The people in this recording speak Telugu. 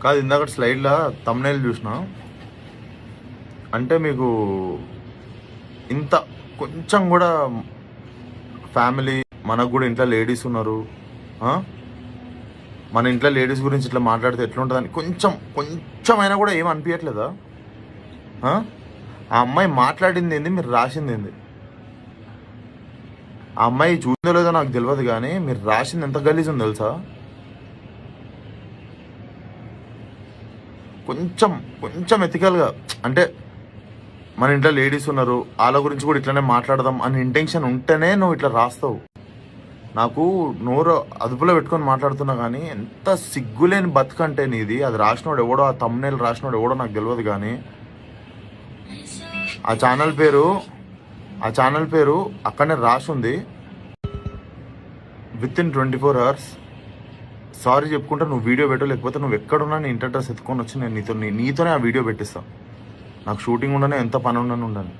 కాదు ఇందాక స్లైడ్లో తమ్నైల్ చూసిన, అంటే మీకు ఇంత కొంచెం కూడా ఫ్యామిలీ, మనకు కూడా ఇంట్లో లేడీస్ ఉన్నారు, మన ఇంట్లో లేడీస్ గురించి ఇట్లా మాట్లాడితే ఎట్లుంటుందని కొంచెమైనా కూడా ఏం అనిపించట్లేదా? ఆ అమ్మాయి మాట్లాడింది ఏంది, మీరు రాసింది ఏంది? ఆ అమ్మాయి చూసిందో లేదో నాకు తెలియదు, కానీ మీరు రాసింది ఎంత గలీజ్ ఉందో తెలుసా? కొంచెం ఎథికల్గా, అంటే మన ఇంట్లో లేడీస్ ఉన్నారు, వాళ్ళ గురించి కూడా ఇట్లనే మాట్లాడదాం అని ఇంటెన్షన్ ఉంటేనే నువ్వు ఇట్లా రాస్తావు. నాకు నోరు అదుపులో పెట్టుకొని మాట్లాడుతున్నా, కానీ ఎంత సిగ్గులేని బతుకంటే నీది. అది రాసినోడు ఎవడో, ఆ తమ్నేల్ రాసినోడు ఎవడో నాకు తెలియదు, కానీ ఆ ఛానల్ పేరు అక్కడనే రాసి ఉంది, విత్ ఇన్ 24 hours. సారీ చెప్పుకుంటా నువ్వు వీడియో పెట్టు, లేకపోతే నువ్వు ఎక్కడున్నా నీ ఇంటర్ డ్రెస్ ఎత్తుకొని వచ్చి నేను నీతోనే ఆ వీడియో పెట్టిస్తాను. నాకు షూటింగ్ ఉండనే ఎంత పని ఉండను.